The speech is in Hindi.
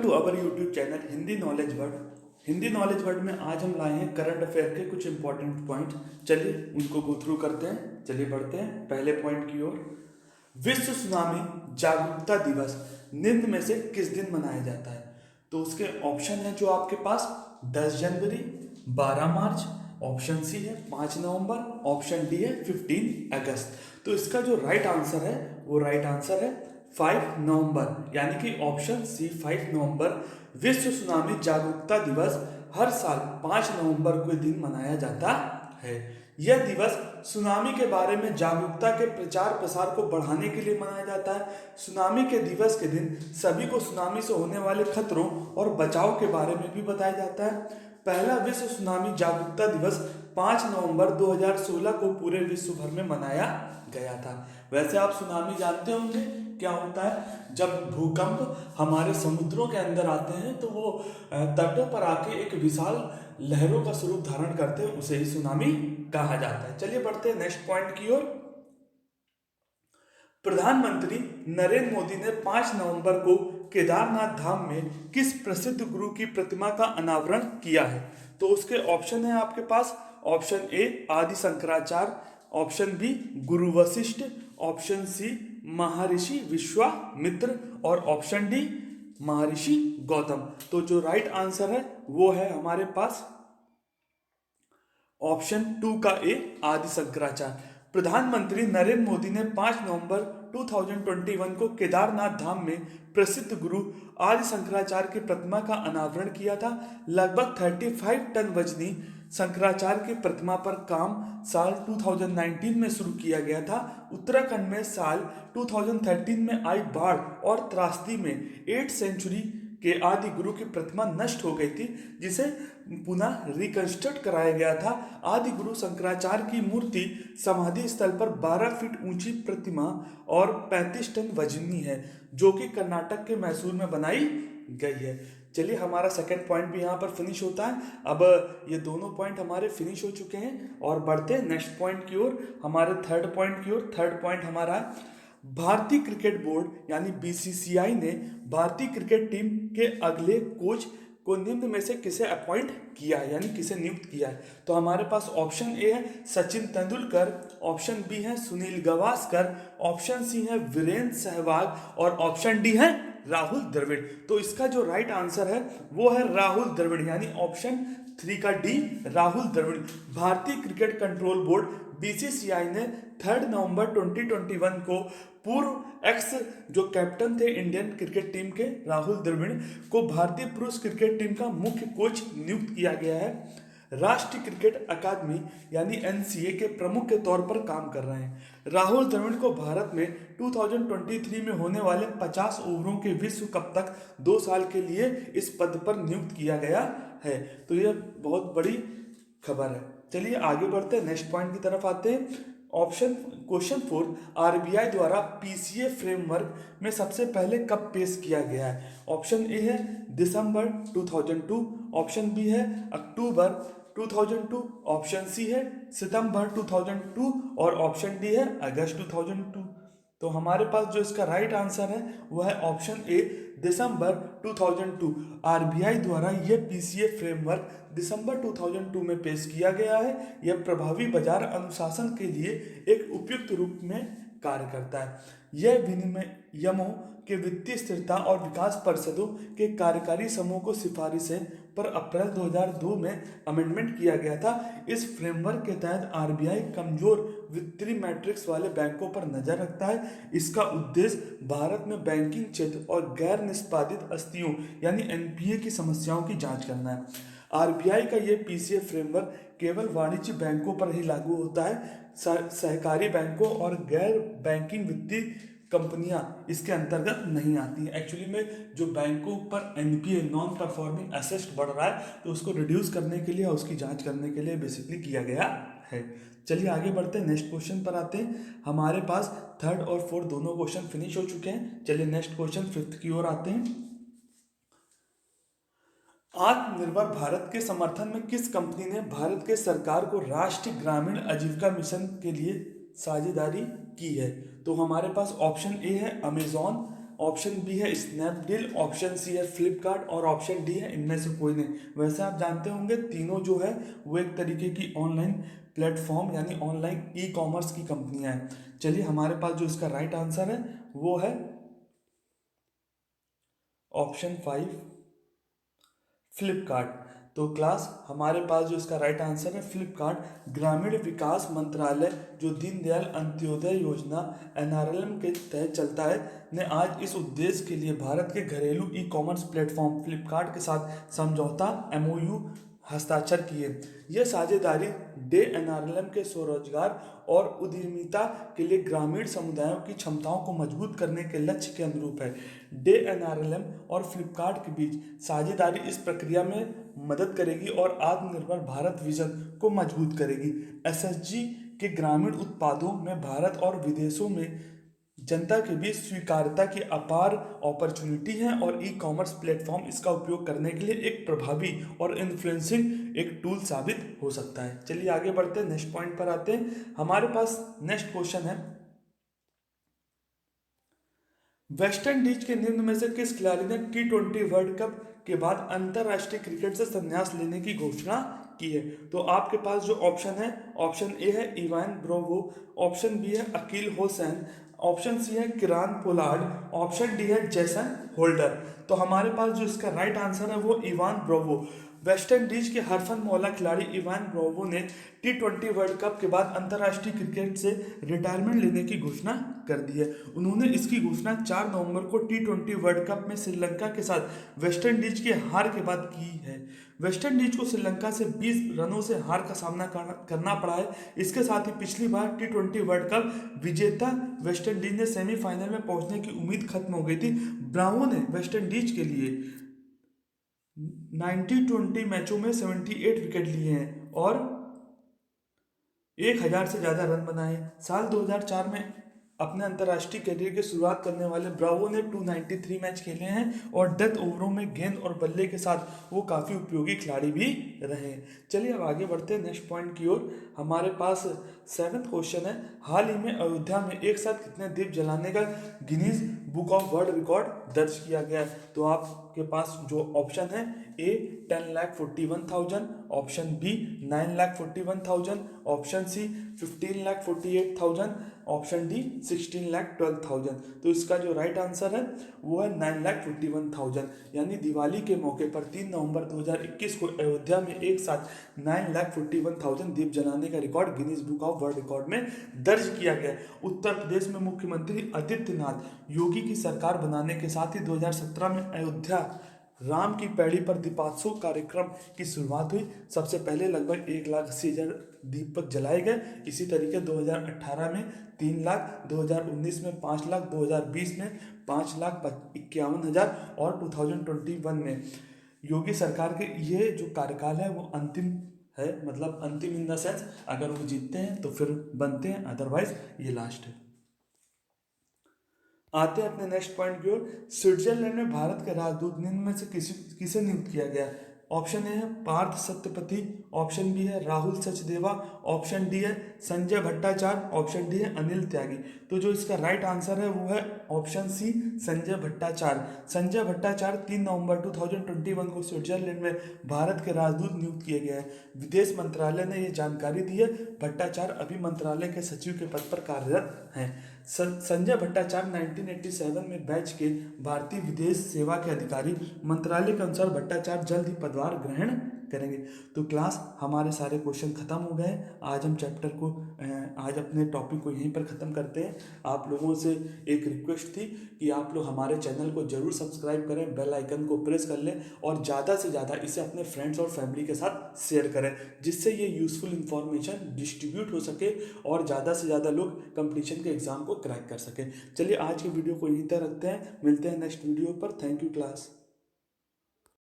To our YouTube channel Hindi knowledge world. Hindi knowledge world में आज हम लाए हैं करंट अफेयर के कुछ इंपॉर्टेंट पॉइंट। चलिए उनको गो थ्रू करते हैं। चलिए बढ़ते हैं पहले पॉइंट की ओर। विश्व सुनामी जागरूकता दिवस निम्न में से किस दिन मनाया जाता है? तो उसके ऑप्शन है जो आपके पास 10 जनवरी, 12 मार्च, ऑप्शन सी है 5 नवंबर, ऑप्शन डी है 15 अगस्त। तो इसका जो राइट आंसर है वो राइट आंसर है 5 नवंबर, यानी कि ऑप्शन सी 5 नवंबर। विश्व सुनामी जागरूकता दिवस हर साल 5 नवंबर को दिन मनाया जाता है। यह दिवस सुनामी के बारे में जागरूकता के प्रचार प्रसार को बढ़ाने के लिए मनाया जाता है। सुनामी के दिवस के दिन सभी को सुनामी से होने वाले खतरों और बचाव के बारे में भी बताया जाता है। पहला विश्व सुनामी जागरूकता दिवस 5 नवंबर 2016 को पूरे विश्व भर में मनाया गया था। वैसे आप सुनामी जानते होंगे क्या होता है? जब भूकंप हमारे समुद्रों के अंदर आते हैं तो वो तटों पर आके एक विशाल लहरों का स्वरूप धारण करते हैं, उसे ही सुनामी कहा जाता है। चलिए बढ़ते हैं नेक्स्ट पॉइंट की ओर। प्रधानमंत्री नरेंद्र मोदी ने 5 नवंबर को केदारनाथ धाम में किस प्रसिद्ध गुरु की प्रतिमा का अनावरण किया है? तो उसके ऑप्शन है आपके पास। ऑप्शन ए आदि शंकराचार्य, ऑप्शन बी गुरु वशिष्ठ, ऑप्शन सी महर्षि विश्वामित्र और ऑप्शन डी महर्षि गौतम। तो जो राइट आंसर है वो है हमारे पास ऑप्शन 2 का ए आदि शंकराचार्य। प्रधानमंत्री नरेंद्र मोदी ने 5 नवंबर 2021 को केदारनाथ धाम में प्रसिद्ध गुरु आदि शंकराचार्य की प्रतिमा का अनावरण किया था। लगभग 35 टन वजनी शंकराचार्य की प्रतिमा पर काम साल 2019 में शुरू किया गया था। उत्तराखंड में साल 2013 में आई बाढ़ और त्रासदी में 8th सेंचुरी के आदि गुरु की प्रतिमा नष्ट हो गई थी, जिसे पुनः रिकंस्ट्रक्ट कराया गया था। आदि गुरु शंकराचार्य की मूर्ति समाधि स्थल पर 12 फीट ऊंची प्रतिमा और 35 टन वजनी है, जो कि कर्नाटक के मैसूर में बनाई गई है। चलिए हमारा सेकंड पॉइंट भी यहाँ पर फिनिश होता है। अब ये दोनों पॉइंट हमारे फिनिश हो चुके हैं और बढ़ते हैं नेक्स्ट पॉइंट की ओर, हमारे थर्ड पॉइंट की ओर। थर्ड पॉइंट हमारा है भारतीय क्रिकेट बोर्ड यानी बीसीसीआई ने भारतीय क्रिकेट टीम के अगले कोच को निम्न में से किसे अपॉइंट किया है, यानी किसे नियुक्त किया है? तो हमारे पास ऑप्शन ए है सचिन तेंदुलकर, ऑप्शन बी है सुनील गावस्कर, ऑप्शन सी है वीरेंद्र सहवाग और ऑप्शन डी है राहुल द्रविड़। तो इसका जो राइट आंसर है वो है राहुल द्रविड़, यानी ऑप्शन 3 का डी राहुल द्रविड़। भारतीय क्रिकेट कंट्रोल बोर्ड बीसीसीआई ने 3 नवंबर 2021 को पूर्व एक्स जो कैप्टन थे इंडियन क्रिकेट टीम के राहुल द्रविड़ को भारतीय पुरुष क्रिकेट टीम का मुख्य कोच नियुक्त किया गया है। राष्ट्रीय क्रिकेट अकादमी यानी एनसीए के प्रमुख के तौर पर काम कर रहे हैं। राहुल द्रविड़ को भारत में 2023 में होने वाले 50 ओवरों के विश्व कप तक 2 साल के लिए इस पद पर नियुक्त किया गया है। तो यह बहुत बड़ी खबर है। चलिए आगे बढ़ते हैं, नेक्स्ट पॉइंट की तरफ आते हैं। ऑप्शन क्वेश्चन 4 आरबीआई द्वारा पीसीए फ्रेमवर्क में सबसे पहले कब पेश किया गया है? ऑप्शन ए है दिसंबर 2002, ऑप्शन बी है अक्टूबर 2002, ऑप्शन सी है सितंबर 2002 और ऑप्शन डी है अगस्त 2002। तो हमारे पास जो इसका राइट आंसर है वह है ऑप्शन ए दिसंबर 2002। आरबीआई द्वारा यह पीसीए फ्रेमवर्क दिसंबर 2002 में पेश किया गया है। यह प्रभावी बाजार अनुशासन के लिए एक उपयुक्त रूप में कार्य करता है। यह विनियमों के वित्तीय स्थिरता और विकास परिषदों के कार्यकारी समूह को सिफारिशें पर अप्रैल 2002 में अमेंडमेंट किया गया था। इस फ्रेमवर्क के तहत आरबीआई कमजोर वित्तीय मैट्रिक्स वाले बैंकों पर नजर रखता है। इसका उद्देश्य भारत में बैंकिंग क्षेत्र और गैर निष्पादित आस्तियों यानी एनपीए की समस्याओं की जांच करना है। आरबीआई का यह पीसीए फ्रेमवर्क केवल वाणिज्य बैंकों पर ही लागू होता है। सहकारी बैंकों और गैर बैंकिंग वित्तीय कंपनियां इसके अंतर्गत नहीं आती हैं। एक्चुअली में जो बैंकों पर एनपीए नॉन परफॉर्मिंग एसेट बढ़ रहा है तो उसको रिड्यूस करने के लिए, उसकी जांच करने के लिए बेसिकली किया गया है। चलिए आगे बढ़ते हैं, नेक्स्ट क्वेश्चन पर आते हैं। हमारे पास थर्ड और फोर्थ दोनों क्वेश्चन फिनिश हो चुके हैं। चलिए नेक्स्ट क्वेश्चन फिफ्थ की ओर आते हैं। आत्मनिर्भर भारत के समर्थन में किस कंपनी ने भारत के सरकार को राष्ट्रीय ग्रामीण आजीविका मिशन के लिए साझेदारी की है? तो हमारे पास ऑप्शन ए है अमेजॉन, ऑप्शन बी है स्नैपडील, ऑप्शन सी है फ्लिपकार्ट और ऑप्शन डी है इनमें से कोई नहीं। वैसे आप जानते होंगे तीनों जो है वो एक तरीके की ऑनलाइन प्लेटफॉर्म यानी ऑनलाइन ई कॉमर्स की कंपनियां हैं। चलिए हमारे पास जो इसका राइट आंसर है वो है ऑप्शन 5 फ्लिपकार्ट। तो क्लास हमारे पास जो इसका राइट आंसर है फ्लिपकार्ट। ग्रामीण विकास मंत्रालय जो दीनदयाल अंत्योदय योजना एनआरएलएम के तहत चलता है ने आज इस उद्देश्य के लिए भारत के घरेलू ई कॉमर्स प्लेटफॉर्म फ्लिपकार्ट के साथ समझौता एमओयू हस्ताक्षर किए। यह साझेदारी डे एनआरएलएम के स्वरोजगार और उद्यमिता के लिए ग्रामीण समुदायों की क्षमताओं को मजबूत करने के लक्ष्य के अनुरूप है। डे एनआरएलएम और फ्लिपकार्ट के बीच साझेदारी इस प्रक्रिया में मदद करेगी और आत्मनिर्भर भारत विजन को मजबूत करेगी। एसएसजी के ग्रामीण उत्पादों में भारत और विदेशों में जनता के बीच स्वीकार्यता की अपार अपॉर्चुनिटी है और ई कॉमर्स प्लेटफॉर्म इसका उपयोग करने के लिए एक प्रभावी और इन्फ्लुएंसिंग एक टूल साबित हो सकता है। चलिए आगे बढ़ते हैं, नेक्स्ट पॉइंट पर आते हैं। हमारे पास नेक्स्ट क्वेश्चन है, वेस्ट इंडीज के निम्न में से किस खिलाड़ी ने T20 वर्ल्ड कप के बाद अंतरराष्ट्रीय क्रिकेट से संन्यास लेने की घोषणा की है? तो आपके पास जो ऑप्शन है, ऑप्शन ए है इवान ब्रावो, ऑप्शन बी है अकील होसैन, ऑप्शन सी है किरान पोलार्ड, ऑप्शन डी है जेसन होल्डर। तो हमारे पास जो इसका राइट आंसर है वो इवान ब्रावो। वेस्ट इंडीज के हरफन मौला खिलाड़ी इवान ब्रावो ने T20 वर्ल्ड कप के बाद अंतर्राष्ट्रीय क्रिकेट से रिटायरमेंट लेने की घोषणा कर दी है। उन्होंने इसकी घोषणा 4 नवंबर को T20 वर्ल्ड कप में श्रीलंका के साथ वेस्ट इंडीज के हार के बाद की है। वेस्ट इंडीज को श्रीलंका से 20 रनों से हार का सामना करना पड़ा है। इसके साथ ही पिछली बार T20 वर्ल्ड कप विजेता वेस्ट इंडीज ने सेमीफाइनल में पहुंचने की उम्मीद खत्म हो गई थी। ब्रावो ने वेस्ट इंडीज के लिए 90-20 मैचों में 78 विकेट लिए हैं और 1000 से ज़्यादा रन बनाए। साल 2004 में अपने अंतर्राष्ट्रीय करियर की शुरुआत करने वाले ब्रावो ने 293 मैच खेले हैं और डेथ ओवरों में गेंद और बल्ले के साथ वो काफ़ी उपयोगी खिलाड़ी भी रहे हैं। चलिए अब आगे बढ़ते हैं नेक्स्ट पॉइंट की ओर। हमारे पास 7th क्वेश्चन है, हाल ही में अयोध्या में एक साथ कितने दीप जलाने का Guinness book of world record दर्ज किया गया है? तो आपके पास जो ऑप्शन है, A 10,41,000, option B 9,41,000, option C 15,48,000, option D 16,12,000। तो इसका जो राइट आंसर है वो है 9,51,000। यानी दिवाली के मौके पर 3 नवंबर 2021 को अयोध्या में एक साथ 9,51,000 दीप जलाने का record Guinness book of world record में दर्ज किया गया। उत्तर प्रदेश में मुख्यमंत्री आदित्यनाथ योगी की सरकार बनाने के साथ ही 2017 में अयोध्या राम की पैड़ी पर दीपोत्सव कार्यक्रम की शुरुआत हुई। सबसे पहले लगभग 1,80,000 दीपक जलाए गए। इसी तरीके 2018 में 3 लाख, 2019 में 5 लाख, 2020 में 5,51,000 और 2021 में योगी सरकार के ये जो कार्यकाल है वो अंतिम है। मतलब अंतिम इन द सेंस अगर वो जीतते हैं तो फिर बनते हैं, अदरवाइज ये लास्ट है। आते हैं अपने नेक्स्ट पॉइंट की ओर। स्विट्जरलैंड में भारत के राजदूत निम्न में से किसे नियुक्त किया गया? ऑप्शन ए है पार्थ सत्यपति, ऑप्शन बी है राहुल सचदेवा, ऑप्शन डी है संजय भट्टाचार्य, ऑप्शन डी है अनिल त्यागी। तो जो इसका राइट आंसर है वो है ऑप्शन सी संजय भट्टाचार्य। संजय भट्टाचार्य 3 नवंबर 2021 को स्विट्जरलैंड में भारत के राजदूत नियुक्त किए गए हैं। विदेश मंत्रालय ने यह जानकारी दी है। भट्टाचार्य अभी मंत्रालय के सचिव के पद पर कार्यरत हैं। संजय भट्टाचार्य 1987 में बैच के भारतीय विदेश सेवा के अधिकारी। मंत्रालय के अनुसार भट्टाचार्य जल्द ही पदभार ग्रहण करेंगे। तो क्लास हमारे सारे क्वेश्चन खत्म हो गए। आज हम चैप्टर को आज अपने टॉपिक को यहीं पर ख़त्म करते हैं। आप लोगों से एक रिक्वेस्ट थी कि आप लोग हमारे चैनल को जरूर सब्सक्राइब करें, बेल आइकन को प्रेस कर लें और ज़्यादा से ज़्यादा इसे अपने फ्रेंड्स और फैमिली के साथ शेयर करें, जिससे ये यूज़फुल इन्फॉर्मेशन डिस्ट्रीब्यूट हो सके और ज़्यादा से ज़्यादा लोग कंपटीशन के एग्ज़ाम को क्रैक कर सकें। चलिए आज की वीडियो को यहीं तक रखते हैं, मिलते हैं नेक्स्ट वीडियो पर। Thank you class.